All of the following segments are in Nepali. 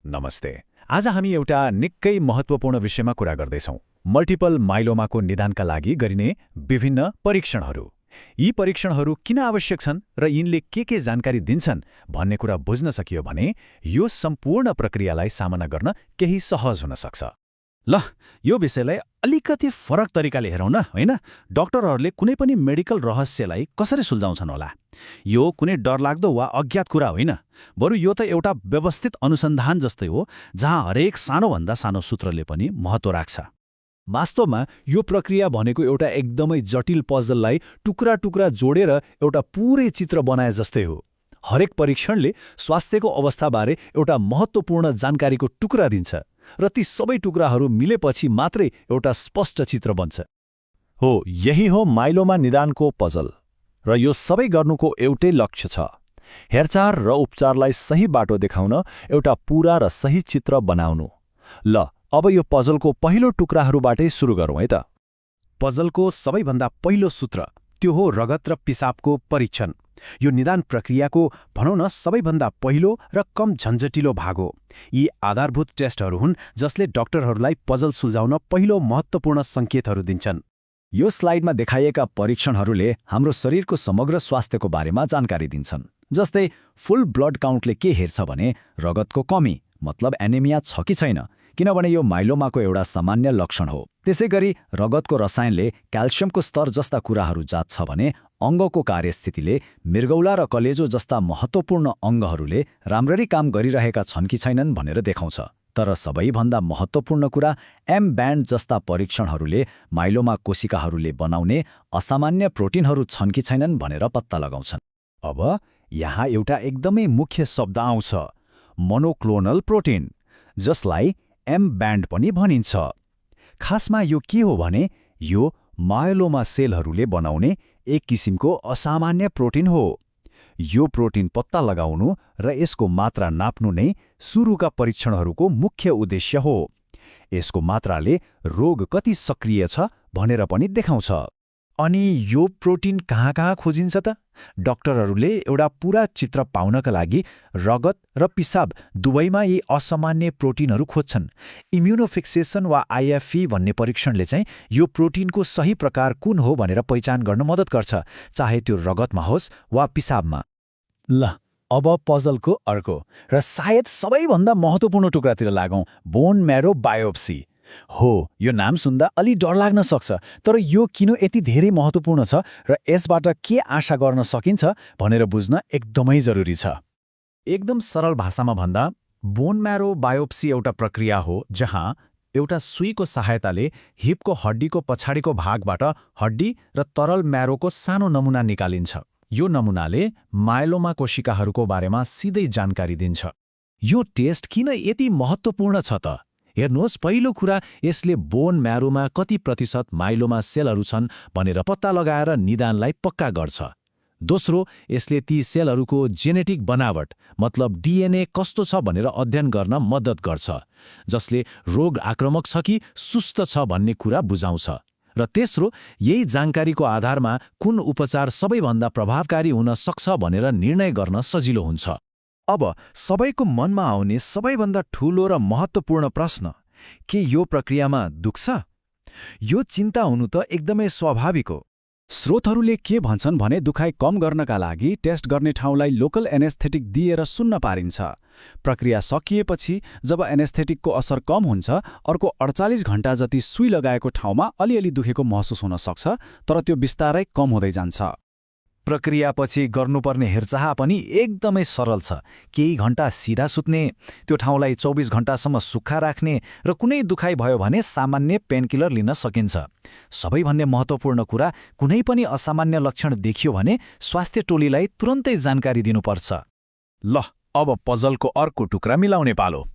नमस्ते। आज हामी एउटा निकै महत्त्वपूर्ण विषयमा कुरा गर्दैछौँ। मल्टिपल माइलोमाको निदानका लागि गरिने विभिन्न परीक्षणहरू। यी परीक्षणहरू किन आवश्यक छन् र यिनले के जानकारी दिन्छन् भन्ने कुरा बुझ्न सकियो भने यो सम्पूर्ण प्रक्रियालाई सामना गर्न केही सहज हुन सक्छ। ल, यो विषयलाई अलिकति फरक तरिकाले हेरौँ न, होइन? डाक्टरहरूले कुनै पनि मेडिकल रहस्यलाई कसरी सुल्झाउँछन् होला? यो कुनै डरलाग्दो वा अज्ञात कुरा होइन, बरु यो त एउटा व्यवस्थित अनुसन्धान जस्तै हो, जहाँ हरेक सानोभन्दा सानो सूत्रले पनि महत्त्व राख्छ। वास्तवमा यो प्रक्रिया भनेको एउटा एकदमै जटिल पजललाई टुक्रा टुक्रा जोडेर एउटा पूरै चित्र बनाए जस्तै हो। हरेक परीक्षणले स्वास्थ्यको अवस्थाबारे एउटा महत्त्वपूर्ण जानकारीको टुक्रा दिन्छ र ती सबै टुक्राहरू मिलेपछि मात्रै एउटा स्पष्ट चित्र बन्छ। हो, यही हो माइलोमा निदानको पजल। र यो सबै गर्नुको एउटै लक्ष्य छ, हेरचाह र उपचारलाई सही बाटो देखाउन, एउटा पूरा र सही चित्र बनाउनु। ल, अब यो पजलको पहिलो टुक्राहरूबाटै सुरु गरौँ है त। पजलको सबैभन्दा पहिलो सूत्र त्यो हो रगत र पिसाबको परीक्षण। यो निदान प्रक्रियाको भनौँ न सबैभन्दा पहिलो र कम झन्झटिलो भाग हो। यी आधारभूत टेस्टहरू हुन् जसले डाक्टरहरूलाई पजल सुल्झाउन पहिलो महत्त्वपूर्ण सङ्केतहरू दिन्छन्। यो स्लाइडमा देखाइएका परीक्षणहरूले हाम्रो शरीरको समग्र स्वास्थ्यको बारेमा जानकारी दिन्छन्। जस्तै फुल ब्लड काउन्टले के हेर्छ भने रगतको कमी मतलब एनेमिया छ कि छैन, किनभने यो माइलोमाको एउटा सामान्य लक्षण हो। त्यसैगरी रगतको रसायनले क्याल्सियमको स्तर जस्ता कुराहरू जाँच्छ भने अङ्गको कार्यस्थितिले मृगौला र कलेजो जस्ता महत्त्वपूर्ण अङ्गहरूले राम्ररी काम गरिरहेका छन् कि छैनन् भनेर देखाउँछ। तर सबैभन्दा महत्त्वपूर्ण कुरा एम ब्यान्ड जस्ता परीक्षणहरूले माइलोमा कोशिकाहरूले बनाउने असामान्य प्रोटिनहरू छन् कि छैनन् भनेर पत्ता लगाउँछन्। अब यहाँ एउटा एकदमै मुख्य शब्द आउँछ, मोनोक्लोनल प्रोटिन, जसलाई एम ब्यान्ड पनि भनिन्छ। खासमा यो के हो भने यो मायोलोमा सेलहरूले बनाउने एक किसिमको असामान्य प्रोटिन हो। यो प्रोटिन पत्ता लगाउनु र यसको मात्रा नाप्नु नै सुरुका परीक्षणहरूको मुख्य उद्देश्य हो। यसको मात्राले रोग कति सक्रिय छ भनेर पनि देखाउँछ। अनि यो प्रोटिन कहाँ खोजिन्छ त? डाक्टरहरूले एउटा पूरा चित्र पाउनका लागि रगत र पिसाब दुवैमा यी असामान्य प्रोटिनहरू खोज्छन्। इम्युनोफिक्सेसन वा आइएफई भन्ने परीक्षणले चाहिँ यो प्रोटिनको सही प्रकार कुन हो भनेर पहिचान गर्न मद्दत गर्छ, चाहे त्यो रगतमा होस् वा पिसाबमा। ल, अब पजलको अर्को र सायद सबैभन्दा महत्त्वपूर्ण टुक्रातिर लागौँ, बोन म्यारो बायोप्सी। हो, यो नाम सुन्दा अलि डर लाग्न सक्छ, तर यो किन यति धेरै महत्त्वपूर्ण छ र यसबाट के आशा गर्न सकिन्छ भनेर बुझ्न एकदमै जरुरी छ। एकदम सरल भाषामा भन्दा बोन म्यारो बायोप्सी एउटा प्रक्रिया हो जहाँ एउटा सुईको सहायताले हिपको हड्डीको पछाडिको भागबाट हड्डी र तरल म्यारोको सानो नमुना निकालिन्छ। यो नमुनाले माइलोमा कोशिकाहरूको बारेमा सिधै जानकारी दिन्छ। यो टेस्ट किन यति महत्त्वपूर्ण छ त? हेर्नुहोस्, पहिलो कुरा यसले बोन म्यारोमा कति प्रतिशत माइलोमा सेलहरू छन् भनेर पत्ता लगाएर निदानलाई पक्का गर्छ। दोस्रो, यसले ती सेलहरूको जेनेटिक बनावट मतलब डिएनए कस्तो छ भनेर अध्ययन गर्न मद्दत गर्छ, जसले रोग आक्रामक छ कि सुस्त छ भन्ने कुरा बुझाउँछ। र तेस्रो, यही जानकारीको आधारमा कुन उपचार सबैभन्दा प्रभावकारी हुन सक्छ भनेर निर्णय गर्न सजिलो हुन्छ। अब सबैको मनमा आउने सबैभन्दा ठूलो र महत्त्वपूर्ण प्रश्न, के यो प्रक्रियामा दुख्छ? यो चिन्ता हुनु त एकदमै स्वाभाविक हो। स्रोतहरूले के भन्छन् भने दुखाइ कम गर्नका लागि टेस्ट गर्ने ठाउँलाई लोकल एनेस्थेटिक दिएर सुन्न पारिन्छ। प्रक्रिया सकिएपछि जब एनेस्थेटिकको असर कम हुन्छ, अर्को 48 घण्टा जति सुई लगाएको ठाउँमा अलिअलि दुखेको महसुस हुन सक्छ, तर त्यो बिस्तारै कम हुँदै जान्छ। प्रक्रियापछि गर्नुपर्ने हेरचाह पनि एकदमै सरल छ। केही घण्टा सिधा सुत्ने, त्यो ठाउँलाई 24 घण्टासम्म सुक्खा राख्ने र कुनै दुखाइ भयो भने सामान्य पेनकिलर लिन सकिन्छ। सबैभन्दा महत्त्वपूर्ण कुरा, कुनै पनि असामान्य लक्षण देखियो भने स्वास्थ्य टोलीलाई तुरन्तै जानकारी दिनुपर्छ। ल, अब पजलको अर्को टुक्रा मिलाउने पालो।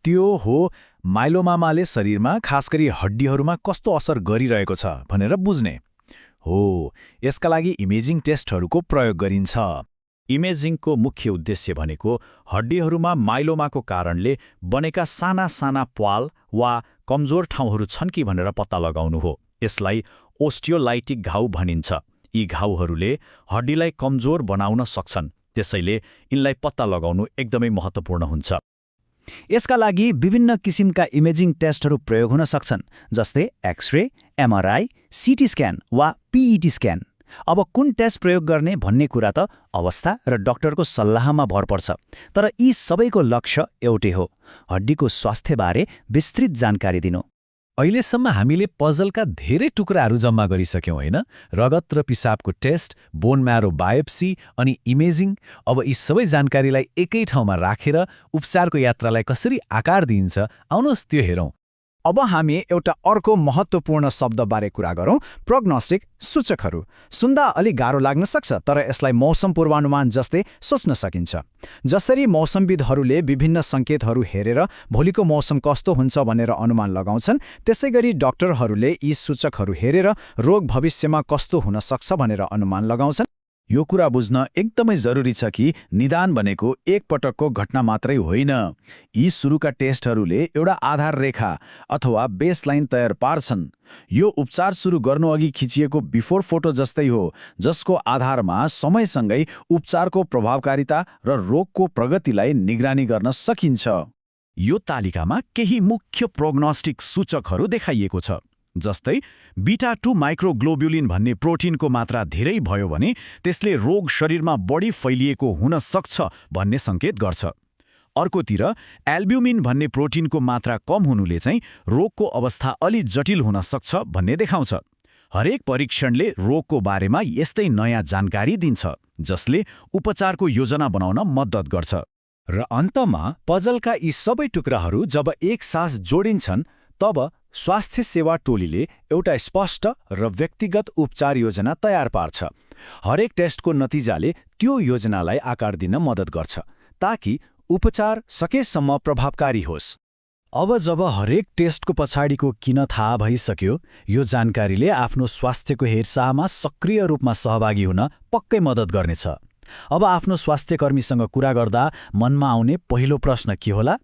त्यो हो माइलोमाले शरीरमा खासगरी हड्डीहरूमा कस्तो असर गरिरहेको छ भनेर बुझ्ने। हो, यसका लागि इमेजिङ टेस्टहरूको प्रयोग गरिन्छ। इमेजिङको मुख्य उद्देश्य भनेको हड्डीहरूमा माइलोमाको कारणले बनेका साना साना प्वाल वा कमजोर ठाउँहरू छन् कि भनेर पत्ता लगाउनु हो। यसलाई ओस्टियोलाइटिक घाउ भनिन्छ। यी घाउहरूले हड्डीलाई कमजोर बनाउन सक्छन्, त्यसैले यिनलाई पत्ता लगाउनु एकदमै महत्त्वपूर्ण हुन्छ। यसका लागि विभिन्न किसिमका इमेजिङ टेस्टहरू प्रयोग हुन सक्छन्, जस्तै एक्सरे, एमआरआई, सिटी स्क्यान वा पीईटी स्क्यान। अब कुन टेस्ट प्रयोग गर्ने भन्ने कुरा त अवस्था र डाक्टरको सल्लाहमा भर पर्छ, तर यी सबैको लक्ष्य एउटै हो, हड्डीको स्वास्थ्यबारे विस्तृत जानकारी दिनु। अहिलेसम्म हामीले पजलका धेरै टुक्राहरू जम्मा गरिसक्यौँ होइन? रगत र पिसाबको टेस्ट, बोन म्यारो बायोप्सी अनि इमेजिङ। अब यी सबै जानकारीलाई एकै ठाउँमा राखेर उपचारको यात्रालाई कसरी आकार दिइन्छ, आउनुहोस् त्यो हेरौँ। अब हामी एउटा अर्को महत्त्वपूर्ण शब्दबारे कुरा गरौँ, प्रोग्नोस्टिक सूचकहरू। सुन्दा अलि गाह्रो लाग्न सक्छ, तर यसलाई मौसम पूर्वानुमान जस्तै सोच्न सकिन्छ। जसरी मौसमविदहरूले विभिन्न सङ्केतहरू हेरेर भोलिको मौसम कस्तो हुन्छ भनेर अनुमान लगाउँछन्, त्यसैगरी डाक्टरहरूले यी सूचकहरू हेरेर रोग भविष्यमा कस्तो हुन सक्छ भनेर अनुमान लगाउँछन्। यो कुरा बुझ्न एकदमै जरुरी छ कि निदान भनेको एक पटकको घटना मात्रै होइन। यी सुरुका टेस्टहरूले एउटा आधार रेखा अथवा बेसलाइन तयार पार्छन्। यो उपचार सुरु गर्नुअघि खिचिएको बिफोर फोटो जस्तै हो, जसको आधारमा समयसँगै उपचारको प्रभावकारिता र रोगको प्रगतिलाई निगरानी गर्न सकिन्छ। यो तालिकामा केही मुख्य प्रोग्नोस्टिक सूचकहरू देखाइएको छ, जस्तै बीटा-2 माइक्रोग्लोब्युलिन भन्ने प्रोटिनको मात्रा धेरै भयो भने त्यसले रोग शरीरमा बढी फैलिएको हुन सक्छ भन्ने सङ्केत गर्छ। अर्कोतिर एल्ब्युमिन भन्ने प्रोटिनको मात्रा कम हुनुले चाहिँ रोगको अवस्था अलि जटिल हुन सक्छ भन्ने देखाउँछ। हरेक परीक्षणले रोगको बारेमा यस्तै नयाँ जानकारी दिन्छ, जसले उपचारको योजना बनाउन मद्दत गर्छ। र अन्तमा पजलका यी सबै टुक्राहरू जब एकसाथ जोडिन्छन्, तब स्वास्थ्य सेवा टोलीले एउटा स्पष्ट र व्यक्तिगत उपचार योजना तयार पार्छ। हरेक टेस्टको नतिजाले त्यो योजनालाई आकार दिन मद्दत गर्छ, ताकि उपचार सकेसम्म प्रभावकारी होस्। अब जब हरेक टेस्टको पछाडिको किन थाहा भइसक्यो, यो जानकारीले आफ्नो स्वास्थ्यको हेरचाहमा सक्रिय रूपमा सहभागी हुन पक्कै मद्दत गर्नेछ। अब आफ्नो स्वास्थ्यकर्मीसँग कुरा गर्दा मनमा आउने पहिलो प्रश्न के होला?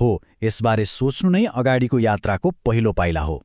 हो, यसबारे सोच्नु नै अगाडिको यात्राको पहिलो पाइला हो।